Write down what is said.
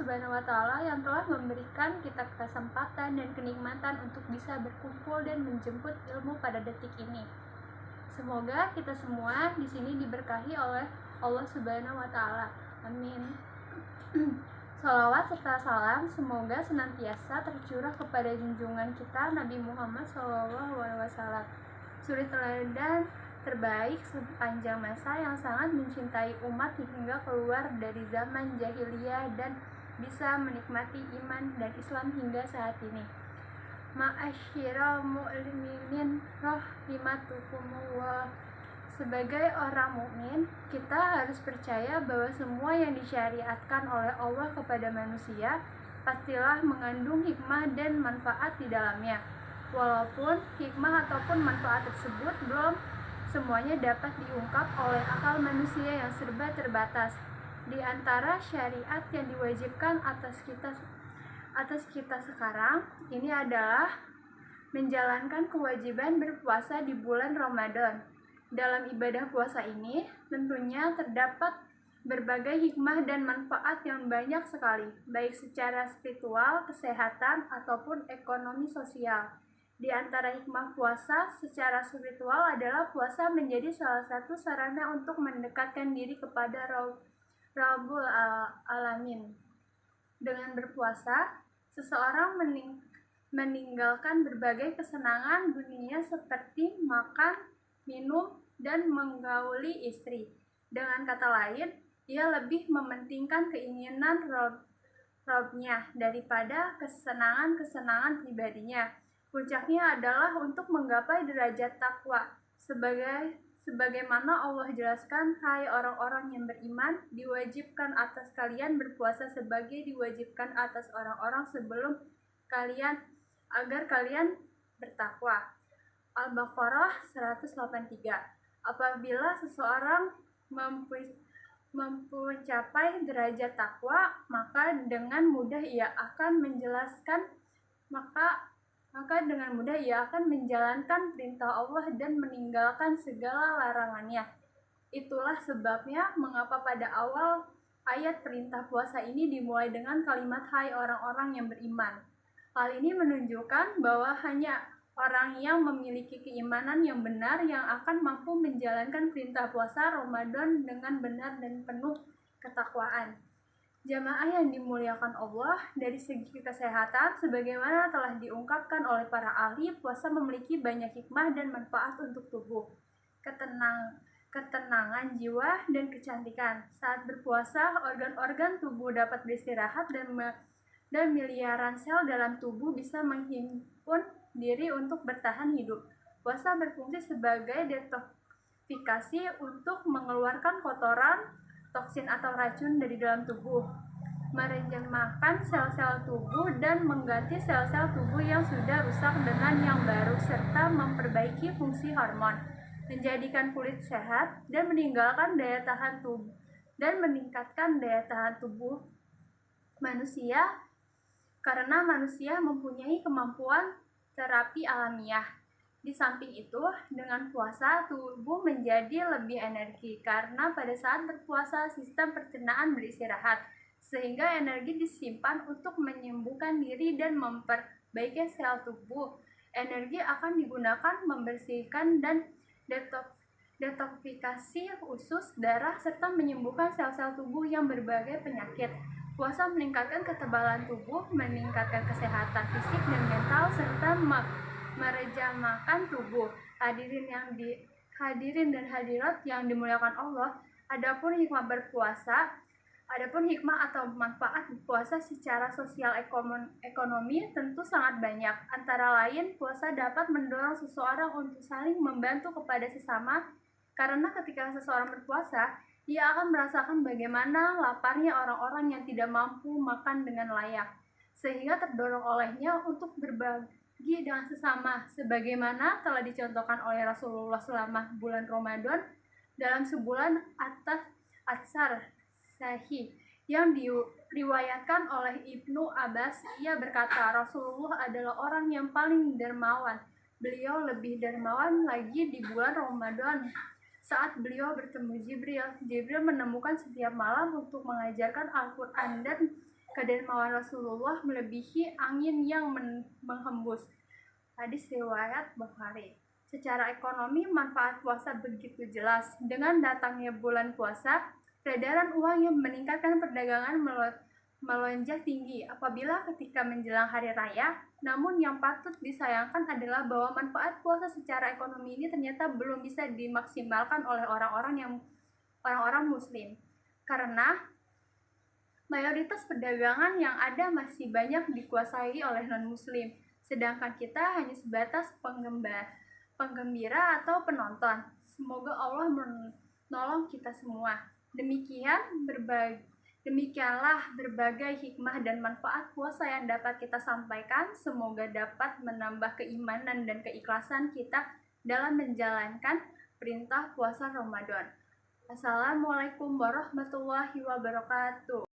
Subhanahu wa Ta'ala yang telah memberikan kita kesempatan dan kenikmatan untuk bisa berkumpul dan menjemput ilmu pada detik ini. Semoga kita semua di sini diberkahi oleh Allah Subhanahu wa Ta'ala. Amin. Salawat serta salam semoga senantiasa tercurah kepada junjungan kita Nabi Muhammad SAW, suri teladan terbaik sepanjang masa yang sangat mencintai umat hingga keluar dari zaman jahiliyah dan bisa menikmati iman dan Islam hingga saat ini. Ma'asyiral mu'minin rahimatukumullah. Sebagai orang mukmin, kita harus percaya bahwa semua yang disyariatkan oleh Allah kepada manusia pastilah mengandung hikmah dan manfaat di dalamnya. Walaupun hikmah ataupun manfaat tersebut belum semuanya dapat diungkap oleh akal manusia yang serba terbatas. Di antara syariat yang diwajibkan atas kita sekarang ini adalah menjalankan kewajiban berpuasa di bulan Ramadan. Dalam ibadah puasa ini tentunya terdapat berbagai hikmah dan manfaat yang banyak sekali, baik secara spiritual, kesehatan, ataupun ekonomi sosial. Di antara hikmah puasa secara spiritual adalah puasa menjadi salah satu sarana untuk mendekatkan diri kepada Rabbul Alamin. Dengan berpuasa, seseorang meninggalkan berbagai kesenangan dunia seperti makan, minum, dan menggauli istri. Dengan kata lain, ia lebih mementingkan keinginan Robnya daripada kesenangan-kesenangan pribadinya. Puncaknya adalah untuk menggapai derajat takwa. Sebagaimana Allah jelaskan, hai orang-orang yang beriman, diwajibkan atas kalian berpuasa sebagai diwajibkan atas orang-orang sebelum kalian agar kalian bertakwa. Al-Baqarah 183. Apabila seseorang mencapai derajat takwa, maka dengan mudah ia akan menjalankan perintah Allah dan meninggalkan segala larangannya. Itulah sebabnya mengapa pada awal ayat perintah puasa ini dimulai dengan kalimat hai orang-orang yang beriman. Hal ini menunjukkan bahwa hanya orang yang memiliki keimanan yang benar yang akan mampu menjalankan perintah puasa Ramadan dengan benar dan penuh ketakwaan. Jamaah yang dimuliakan Allah, dari segi kesehatan, sebagaimana telah diungkapkan oleh para ahli, puasa memiliki banyak hikmah dan manfaat untuk tubuh, ketenangan jiwa, dan kecantikan. Saat berpuasa, organ-organ tubuh dapat beristirahat dan miliaran sel dalam tubuh bisa menghimpun diri untuk bertahan hidup. Puasa berfungsi sebagai detoksifikasi untuk mengeluarkan kotoran, toksin atau racun dari dalam tubuh, merencanakan sel-sel tubuh dan mengganti sel-sel tubuh yang sudah rusak dengan yang baru, serta memperbaiki fungsi hormon, menjadikan kulit sehat dan meninggalkan daya tahan tubuh dan meningkatkan daya tahan tubuh manusia karena manusia mempunyai kemampuan terapi alamiah. Di samping itu, dengan puasa tubuh menjadi lebih energi karena pada saat berpuasa sistem pencernaan beristirahat, sehingga energi disimpan untuk menyembuhkan diri dan memperbaiki sel tubuh. Energi akan digunakan membersihkan dan detoksifikasi usus, darah, serta menyembuhkan sel-sel tubuh yang berbagai penyakit. Puasa meningkatkan ketebalan tubuh, meningkatkan kesehatan fisik dan mental, serta merejamakan tubuh. Hadirin dan hadirat yang dimuliakan Allah, adapun hikmah atau manfaat puasa secara sosial ekonomi tentu sangat banyak. Antara lain, puasa dapat mendorong seseorang untuk saling membantu kepada sesama, karena ketika seseorang berpuasa, ia akan merasakan bagaimana laparnya orang-orang yang tidak mampu makan dengan layak, sehingga terdorong olehnya untuk berbagi dengan sesama, sebagaimana telah dicontohkan oleh Rasulullah selama bulan Ramadan dalam sebulan Atsar Sahih yang diriwayatkan oleh Ibnu Abbas. Ia berkata, Rasulullah adalah orang yang paling dermawan. Beliau lebih dermawan lagi di bulan Ramadan saat beliau bertemu Jibril. Jibril menemukan setiap malam untuk mengajarkan Al-Quran dan kedermawan Rasulullah melebihi angin yang menghembus. Hadis riwayat Bukhari. Secara ekonomi, manfaat puasa begitu jelas. Dengan datangnya bulan puasa, peredaran uang yang meningkatkan perdagangan melonjak tinggi apabila ketika menjelang hari raya. Namun yang patut disayangkan adalah bahwa manfaat puasa secara ekonomi ini ternyata belum bisa dimaksimalkan oleh orang-orang muslim, karena mayoritas perdagangan yang ada masih banyak dikuasai oleh non-muslim, sedangkan kita hanya sebatas penggembira atau penonton. Semoga Allah menolong kita semua. Demikianlah berbagai hikmah dan manfaat puasa yang dapat kita sampaikan. Semoga dapat menambah keimanan dan keikhlasan kita dalam menjalankan perintah puasa Ramadan. Assalamualaikum warahmatullahi wabarakatuh.